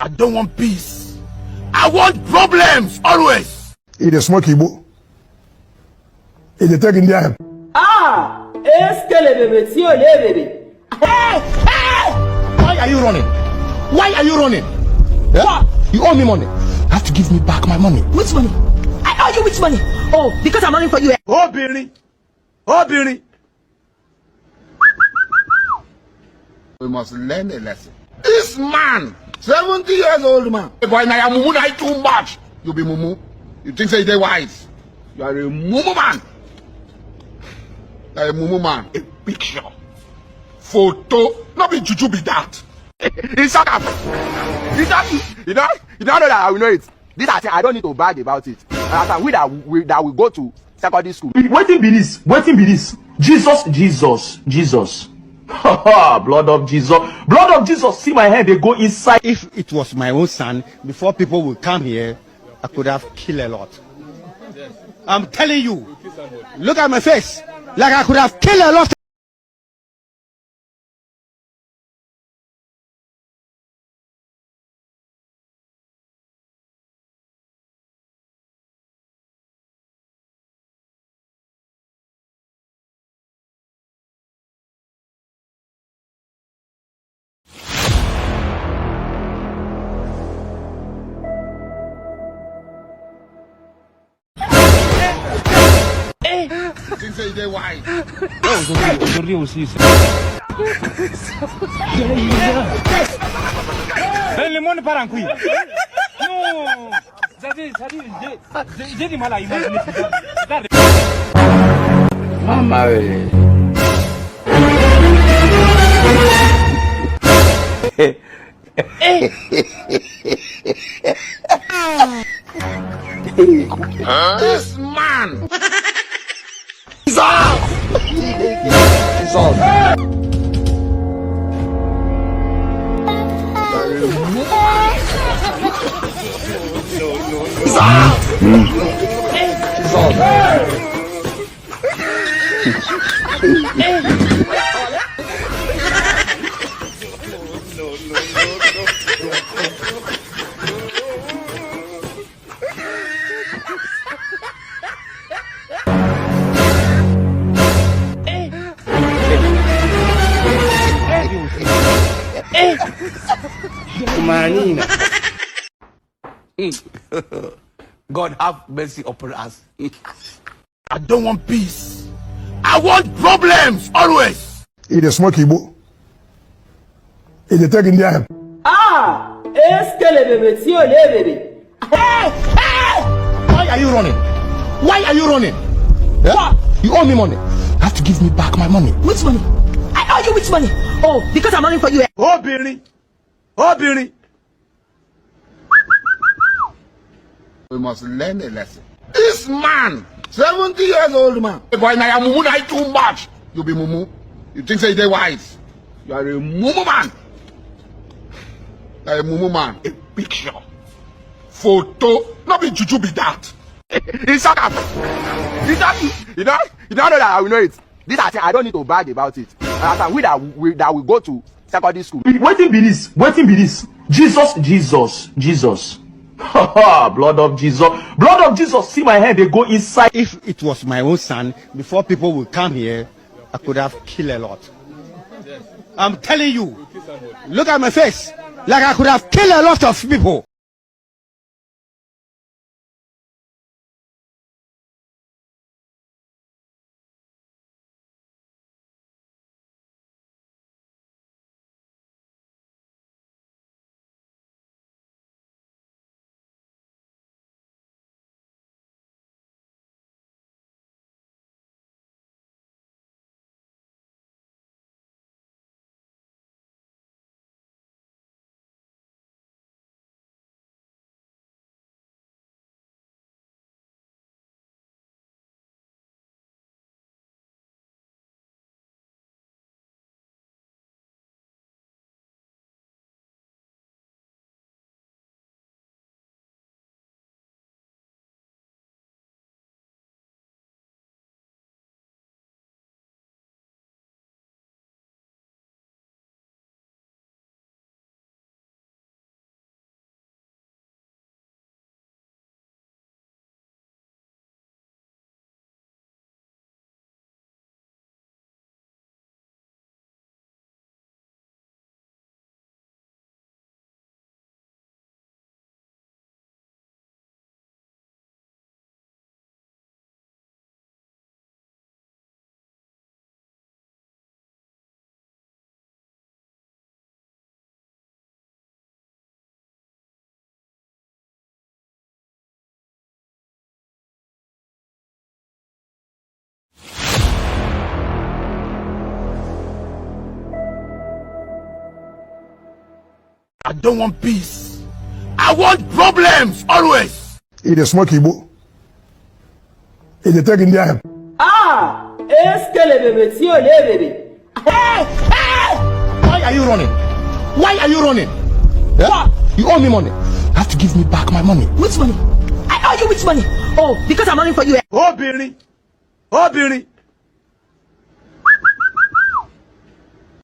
I don't want peace. I want problems always. It is smoky bo. It is taking down. Ah, est-ce que le bébé tient le bébé? Hey! Hey! Why are you running? Why are you running? What? You owe me money. You have to give me back my money. Which money? I owe you which money? Oh, because I'm running for you. Oh, Billy. Oh, Billy. We must learn a lesson. This man, 70 years old man. Boy, now mumu na too much. You be mumu. You think say they wise. You are a mumu man. You are a mumu man. A picture. Photo. Not be juju be that. It's up. You don't know that I will know it. This I don't need to brag about it. And we that will go to secondary school. Waiting be this. Waiting be this. Jesus. Blood of Jesus. Blood of Jesus. See my head, they go inside. If it was my own son, before people would come here, I could have killed a lot. I'm telling you. Look at my face. Like I could have killed a lot. You think say they wise. Le monde part en couille. Non. J'ai du mal à imaginer ça. Mama. This man. God have mercy upon us. I don't want peace. I want problems always. It is smoky bo. It is taking down. Ah, est-ce que le bébé tient le bébé? Hey! Hey! Why are you running? Why are you running? What? You owe me money. You have to give me back my money. Which money? I owe you which money? Oh, because I'm running for you. Oh, Billy. Oh, Billy. We must learn a lesson. This man, 70 years old man. Boy, now mumu na too much. You be mumu. You think say they wise. You are a mumu man. You are a mumu man. A picture. Photo. Not be juju be that. It's up. You don't know that I will know it. This I don't need to brag about it. And we that will go to secondary school. Waiting be this. Waiting be this. Jesus. Blood of Jesus. Blood of Jesus. See my head, they go inside. If it was my own son, before people would come here, I could have killed a lot. I'm telling you. Look at my face. Like I could have killed a lot of people. I don't want peace. I want problems always. He dey smoke Igbo. He dey take Indian. Ah, est-ce que les bébés, si on les bébés? Hey! Hey! Why are you running? Why are you running? Yeah? You owe me money. You have to give me back my money. Which money? I owe you which money? Oh, because I'm running for you. Obìnrin. Obìnrin.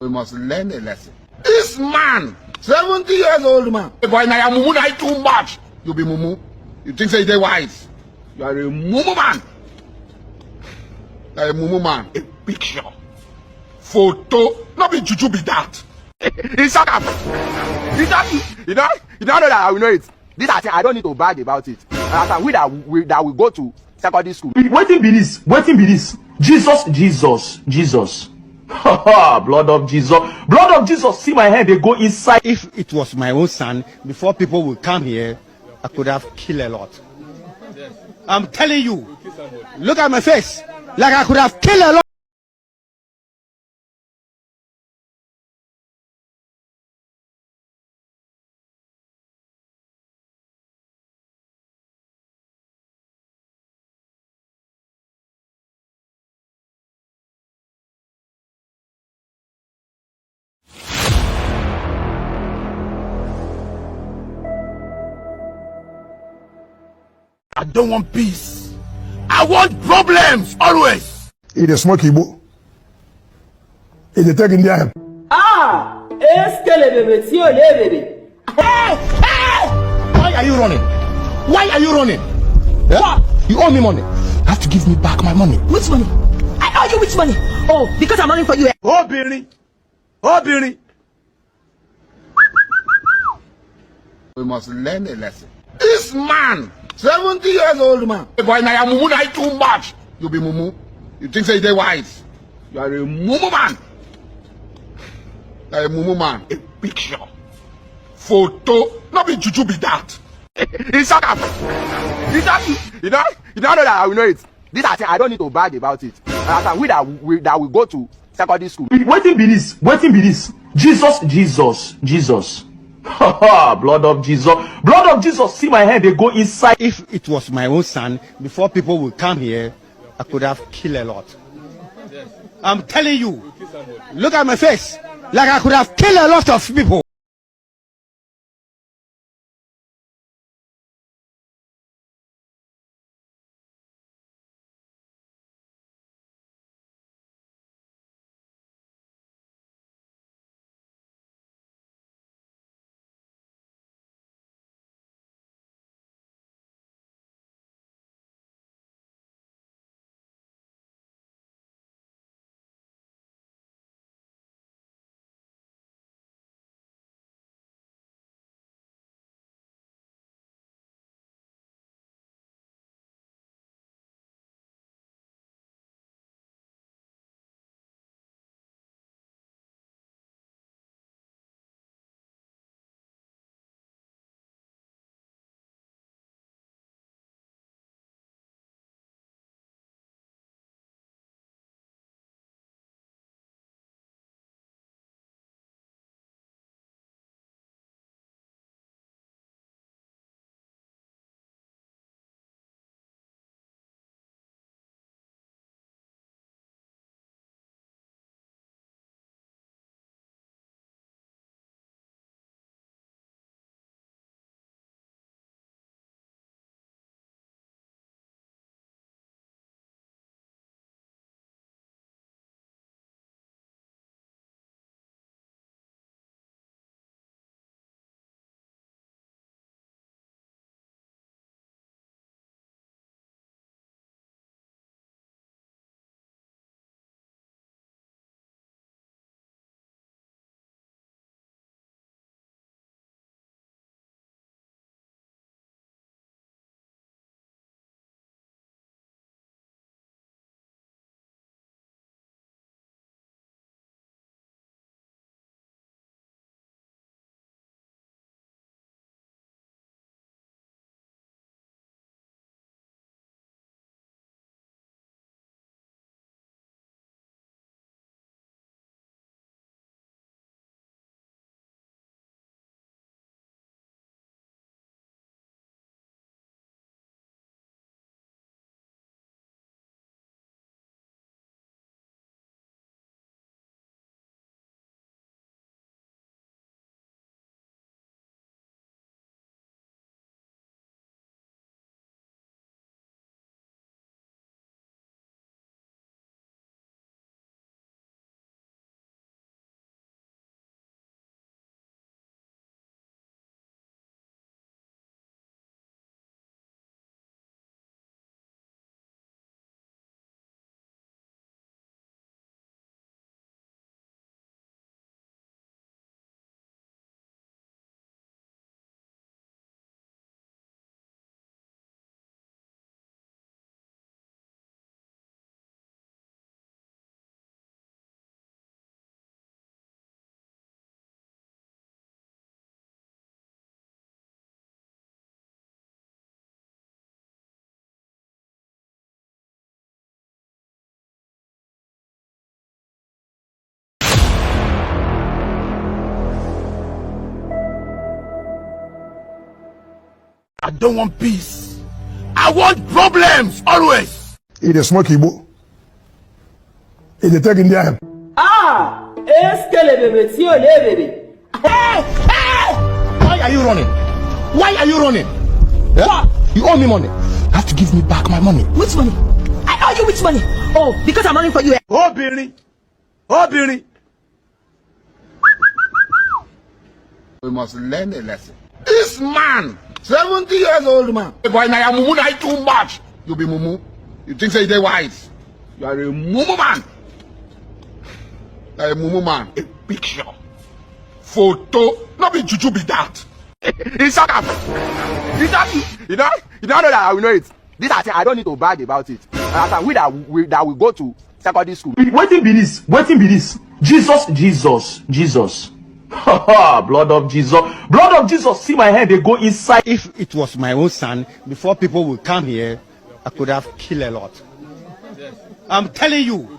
We must learn a lesson. This man, 70 years old man. Boy, now you mumu na too much. You be mumu. You think say they wise. You are a mumu man. You are a mumu man. A picture. Photo. Not be juju be that. It's shut up. You don't know that I will know it. This I don't need to brag about it. And we that we go to secondary school. Waiting be this. Waiting be this. Jesus. Blood of Jesus. Blood of Jesus. See my hand. They go inside. If it was my own son, before people would come here, I could have killed a lot. I'm telling you. Look at my face. Like I could have killed a lot. I don't want peace. I want problems always. He dey smoke Igbo. He dey take Indian. Ah, est-ce que les bébés, si on les bébés? Hey! Hey! Why are you running? Why are you running? Yeah? You owe me money. You have to give me back my money. Which money? I owe you which money? Oh, because I'm running for you. Obìnrin. Obìnrin. We must learn a lesson. This man, 70 years old man. Boy, now you mumu na too much. You be mumu. You think say they wise. You are a mumu man. You are a mumu man. A picture. Photo. Not be juju be that. It's shut up. You don't know that I will know it. This I don't need to brag about it. And we that we go to secondary school. Waiting be this. Waiting be this. Jesus. Blood of Jesus. Blood of Jesus. See my hand. They go inside. If it was my own son, before people would come here, I could have killed a lot. I'm telling you. Look at my face. Like I could have killed a lot of people. I don't want peace. I want problems always. He dey smoke Igbo. He dey take Indian. Ah, est-ce que les bébés, si on les bébés? Hey! Hey! Why are you running? Why are you running? Yeah? You owe me money. You have to give me back my money. Which money? I owe you which money? Oh, because I'm running for you. Oh, Billy. Oh, Billy. We must learn a lesson. This man, 70 years old man. Boy, now you mumu na too much. You be mumu. You think say they wise. You are a mumu man. You are a mumu man. A picture. Photo. Not be juju be that. It's shut up. You don't know that I will know it. This I don't need to brag about it. And we that will go to secondary school. Waiting be this. Waiting be this. Jesus. Blood of Jesus. Blood of Jesus. See my hand, they go inside. If it was my own son, before people would come here, I could have killed a lot. I'm telling you.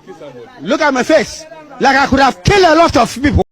Look at my face. Like I could have killed a lot of people.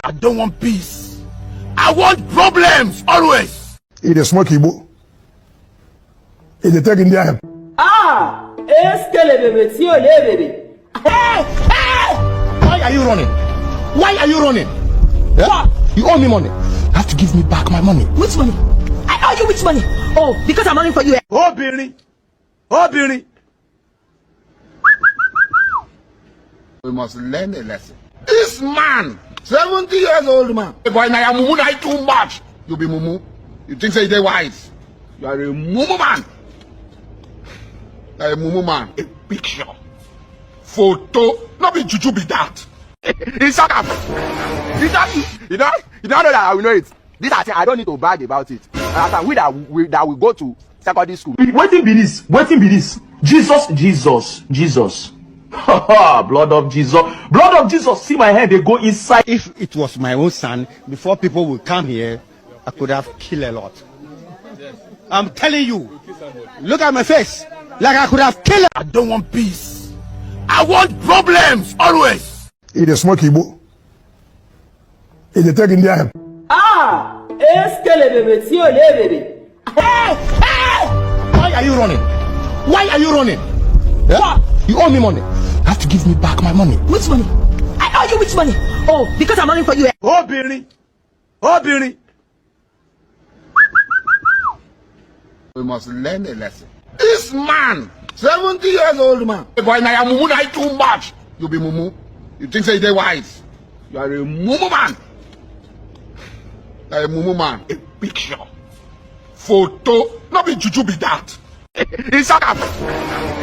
I don't want peace. I want problems always. He dey smoke Igbo. He dey take Indian. Ah, est-ce que les bébés, si on les bébés? Hey! Hey! Why are you running? Why are you running? Yeah? You owe me money. You have to give me back my money. Which money? I owe you which money? Oh, because I'm running for you. Oh, Billy. Oh, Billy. We must learn a lesson. This man, 70 years old man. Boy, now you mumu na too much. You be mumu. You think say they wise. You are a mumu man. You are a mumu man. A picture. Photo. Not be juju be that. It's shut You don't know that I will know it. This I don't need to brag about it. And we that we go to secondary school. Waiting be this. Waiting be this. Jesus. Blood of Jesus. Blood of Jesus. See my hand. They go inside. If it was my own son, before people will come here, I could have killed a lot. I'm telling you. Look at my face. Like I could have killed. I don't want peace. I want problems always. It is smoky Igbo. It is taking their. Ah, est-ce que les bébés si on les bébés? Hey! Why are you running? Why are you running? Yeah? What? You owe me money. You have to give me back my money. Which money? I owe you which money? Oh, because I'm running for you. Oh, Billy. Oh, Billy. We must learn a lesson. This man, 70 years old man. Boy, now you mumu na too much. You be mumu. You think say they wise. You are a mumu man. You are a mumu man. A picture. Photo. Not be juju be that. It's shut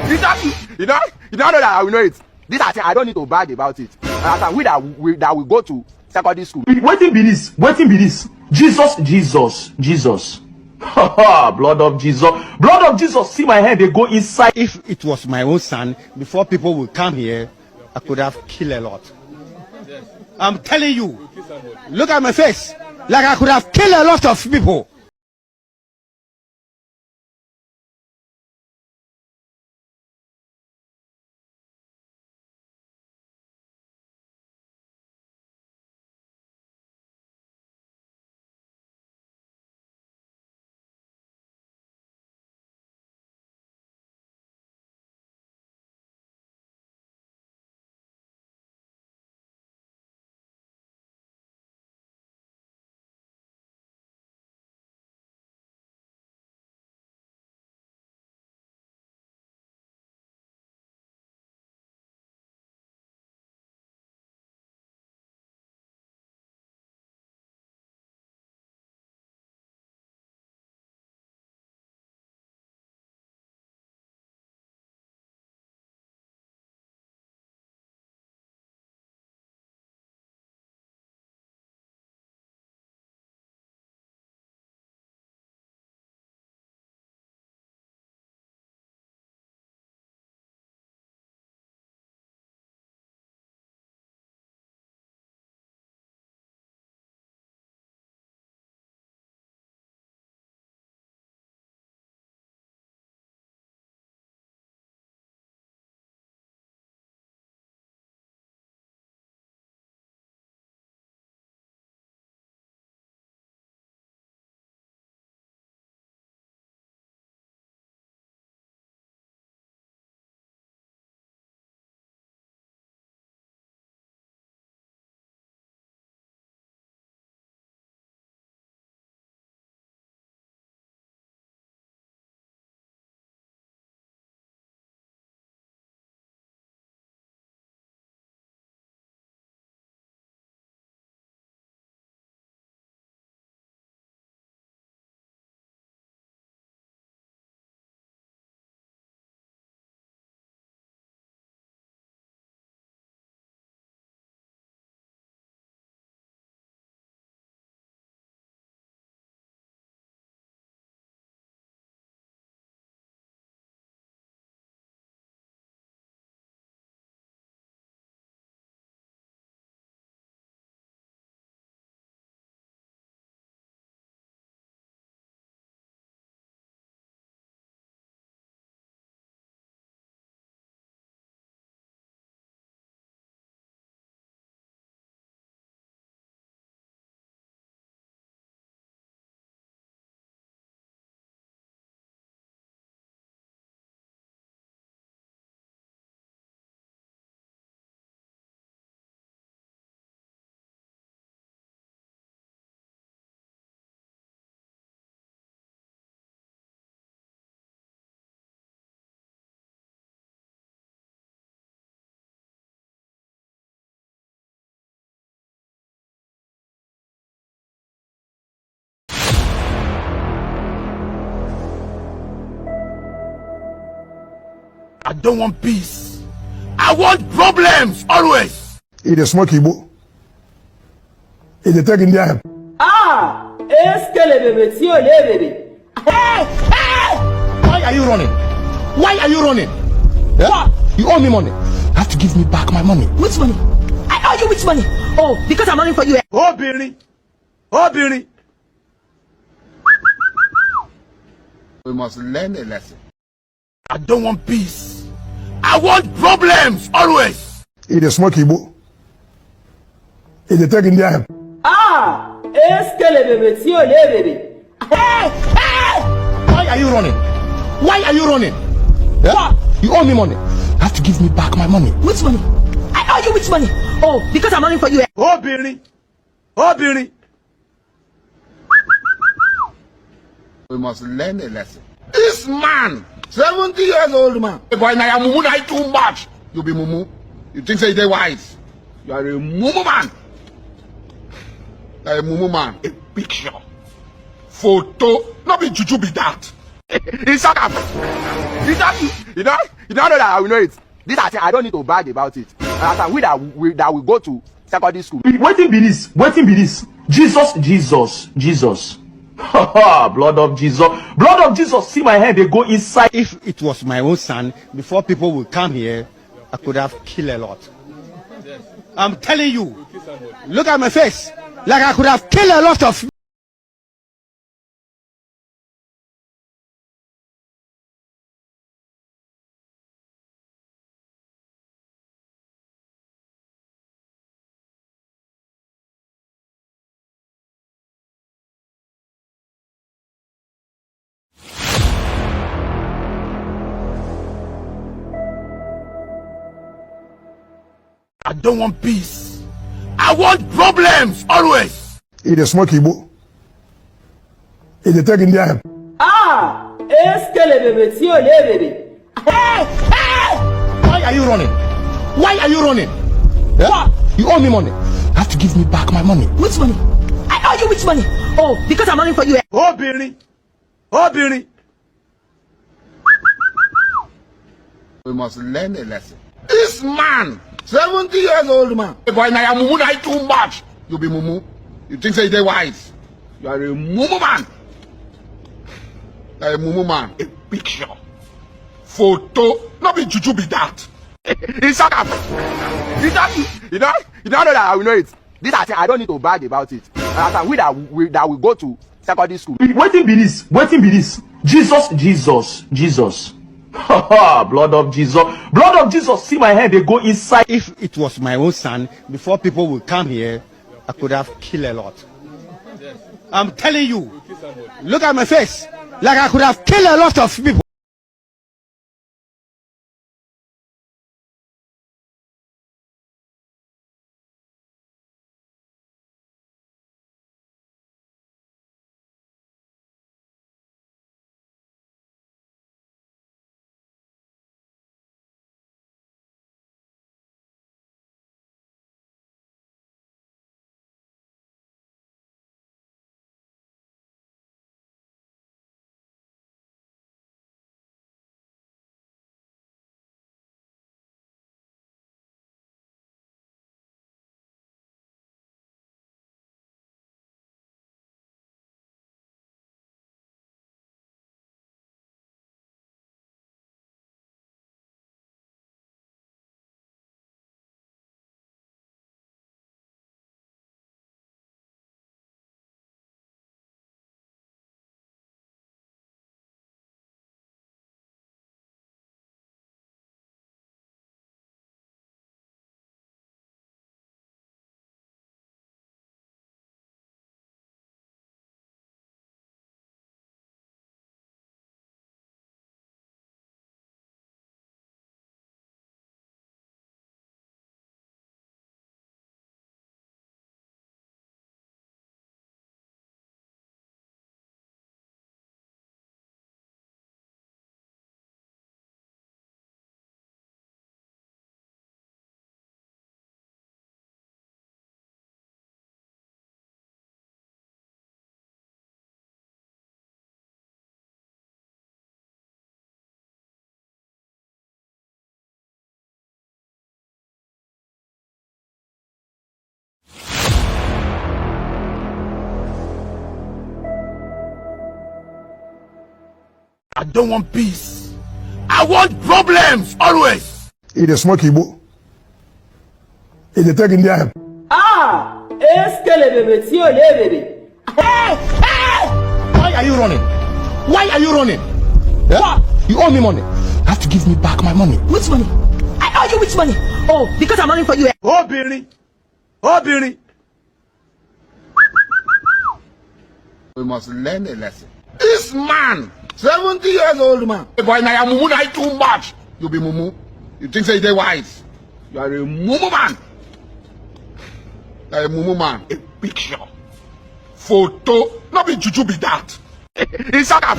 You don't know that I will know it. This I don't need to brag about it. And we that we go to secondary school. Waiting be this. Waiting be this. Jesus. Blood of Jesus. Blood of Jesus. See my hand. They go inside. If it was my own son, before people will come here, I could have killed a lot. I'm telling you. Look at my face. Like I could have killed a lot of people. I don't want peace. I want problems always. He dey smoke Igbo. He dey take Indian. Ah, est-ce que les bébés si on les bébés? Hey! Hey! Why are you running? Why are you running? Yeah? What? You owe me money. You have to give me back my money. Which money? I owe you which money? Oh, because I'm running for you. Obìnrin. Obìnrin. We must learn a lesson. I don't want peace. I want problems always. He dey smoke Igbo. He dey take Indian. Ah, est-ce que les bébés si on les bébés? Hey! Hey! Why are you running? Why are you running? Yeah? What? You owe me money. You have to give me back my money. Which money? I owe you which money? Oh, because I'm running for you. Obìnrin. Obìnrin. We must learn a lesson. This man, 70 years old man. Boy, now you mumu na too much. You be mumu. You think say they wise. You are a mumu man. You are a mumu man. A picture. Photo. Not be juju be that. It's shut up. You don't know that I will know it. This I don't need to brag about it. And we go to secondary school. Waiting be this. Waiting be this. Jesus. Blood of Jesus. Blood of Jesus. See my hand. They go inside. If it was my own son, before people would come here, I could have killed a lot. I'm telling you. Look at my face. Like I could have killed a lot of I don't want peace. I want problems always. He dey smoke Igbo. He dey take Indian. Ah, est-ce que les bébés si on les bébés? Hey! Hey! Why are you running? Why are you running? Yeah? What? You owe me money. You have to give me back my money. Which money? I owe you which money? Oh, because I'm running for you. Obìnrin. Obìnrin. We must learn a lesson. This man, 70 years old man. Boy, now you mumu na too much. You be mumu. You think say they wise. You are a mumu man. You are a mumu man. A picture. Photo. Not be juju be that. It's shut up. You don't know that I will know it. This I don't need to brag about it. And we go to secondary school. Waiting be this. Waiting be this. Jesus. Blood of Jesus. Blood of Jesus. See my hand. They go inside. If it was my own son, before people would come here, I could have killed a lot. I'm telling you. Look at my face. Like I could have killed a lot of people. I don't want peace. I want problems always. He dey smoke Igbo. He dey take Indian. Ah, eskele bebe tí ò lè bèbè. Why are you running? Why are you running? Yeah? What? You owe me money. You have to give me back my money. Which money? I owe you which money? Oh, because I'm running for you. Obìnrin. Obìnrin. We must learn a lesson. This man, 70 years old man. Boy, now mumu na too much. You be mumu. You think say they wise. You are a mumu man. You are a mumu man. A picture. Photo. Not be juju be that. It's shut up.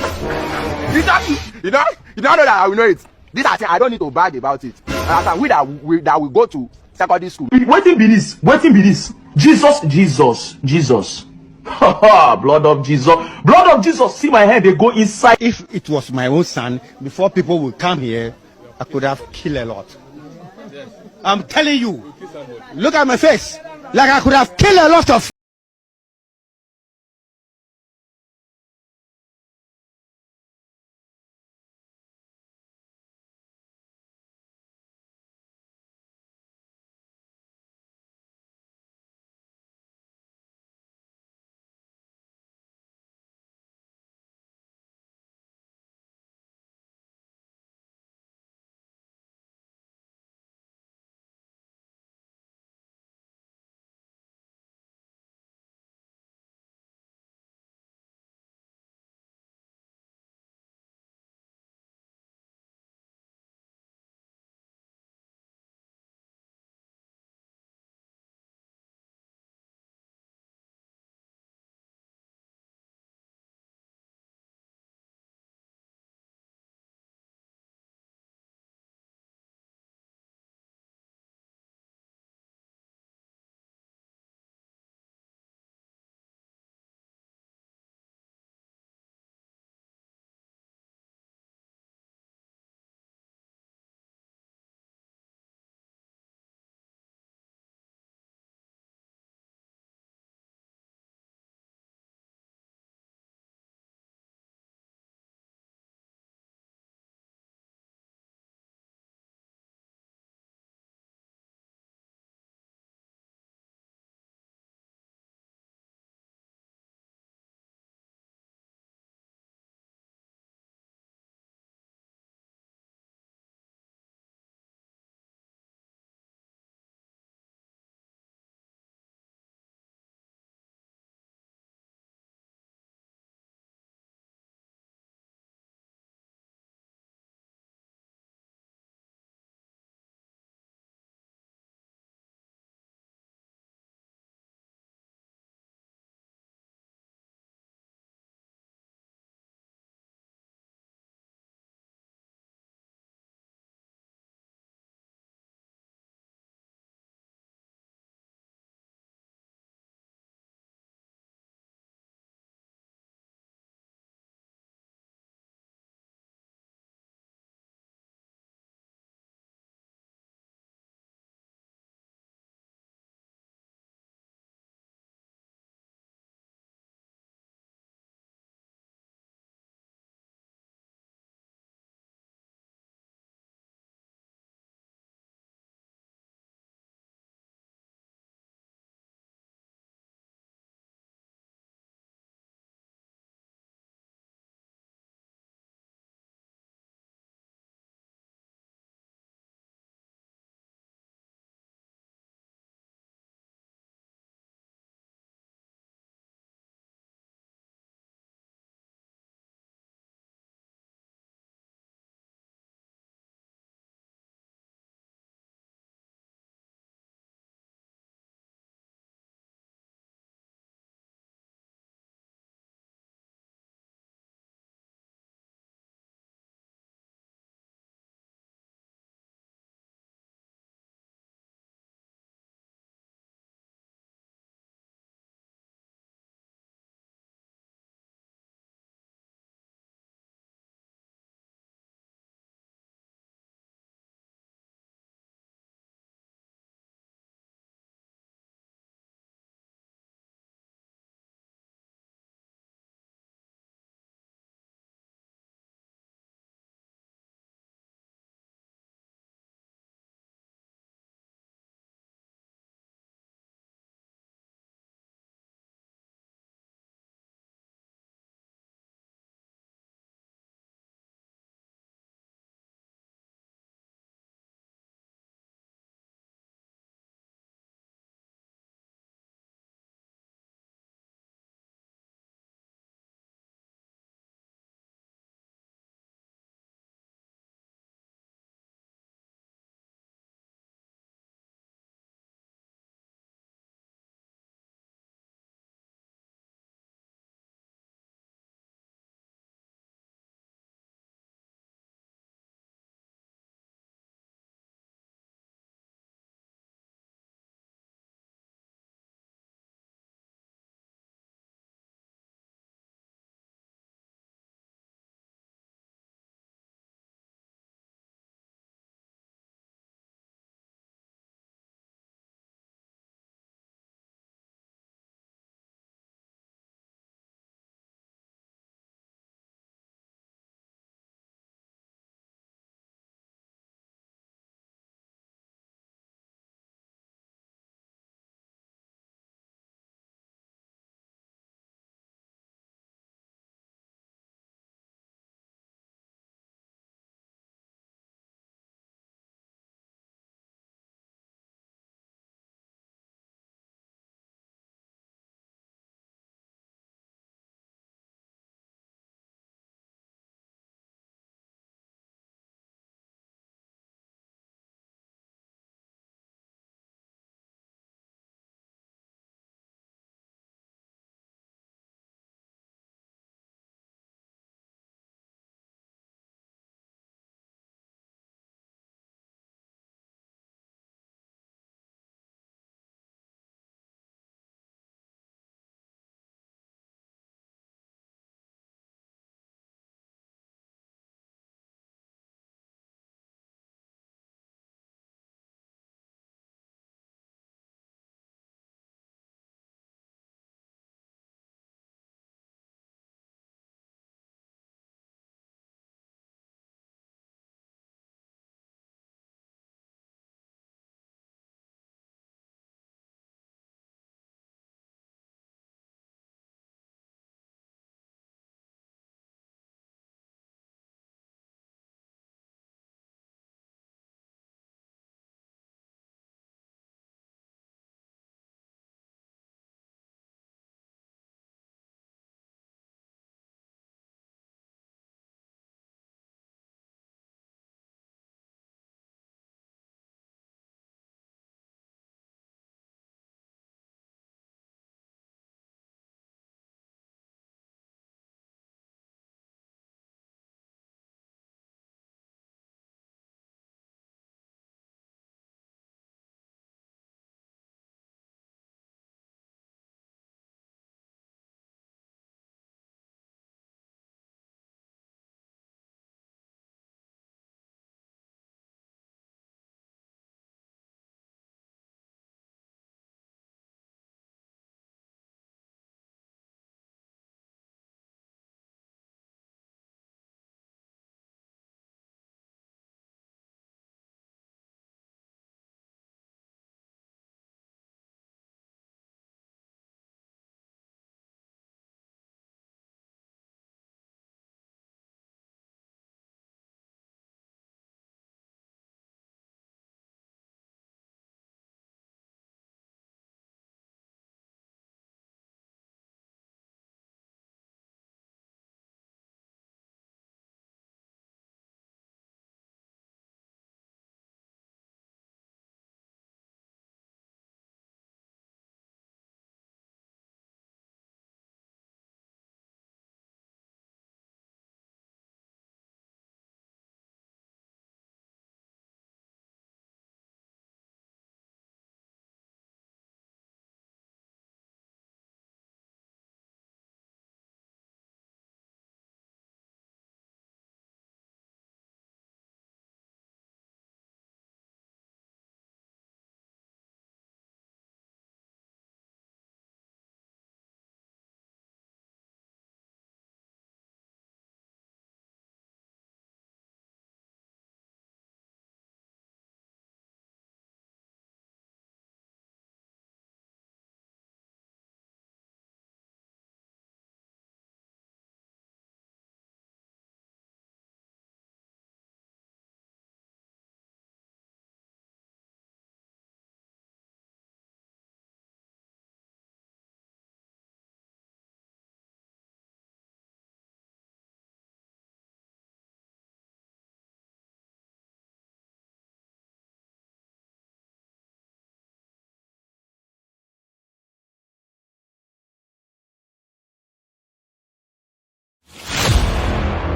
You don't know that I will know it. This I don't need to brag about it. And we that will go to secondary school. Waiting be this. Waiting be this. Jesus. Blood of Jesus. Blood of Jesus. See my head. They go inside. If it was my own son, before people will come here, I could have killed a lot. I'm telling you. Look at my face. Like I could have killed a lot of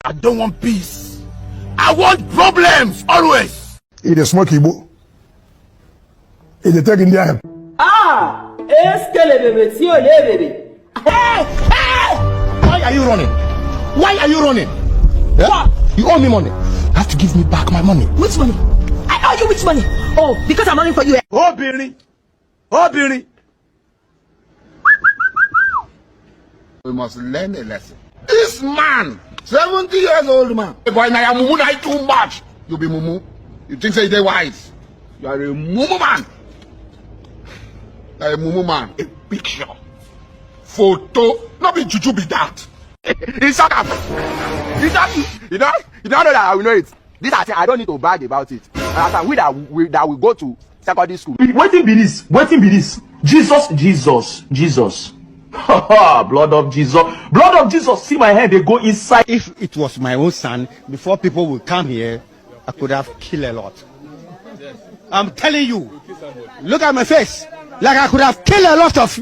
I don't want peace. I want problems always. It is smoky Igbo. It is taking their help. Ah, est-ce que les bébés, si on les bébés? Hey! Hey! Why are you running? Why are you running? Yeah? You owe me money. You have to give me back my money. Which money? I owe you which money? Oh, because I'm running for you. Oh, Billy. Oh, Billy. We must learn a lesson. This man, 70 years old man. Boy, now mumu na too much. You be mumu. You think say they wise. You are a mumu man. You are a mumu man. A picture. Photo. Not be juju be that. It's sarcasm. You don't know that I will know it. This I don't need to brag about it. And we go to secondary school. Waiting be this. Waiting be this. Jesus. Blood of Jesus. Blood of Jesus. See my hand. They go inside. If it was my own son, before people would come here, I could have killed a lot. I'm telling you. Look at my face. Like I could have killed a lot of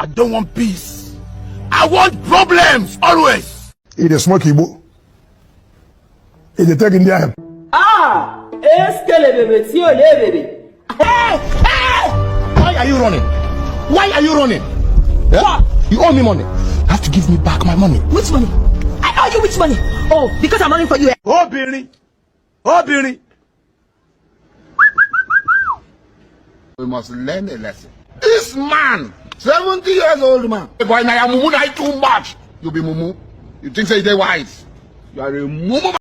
I don't want peace. I want problems always. It is smoky Igbo. It is taking their Ah, est-ce que les bébés, si on les bébés? Why are you running? Why are you running? Yeah? You owe me money. You have to give me back my money. Which money? I owe you which money? Oh, because I'm running for you. Oh, Billy. Oh, Billy. We must learn a lesson. This man, 70 years old man. Boy, now mumu na too much. You be mumu. You think say they wise. You are a mumu man.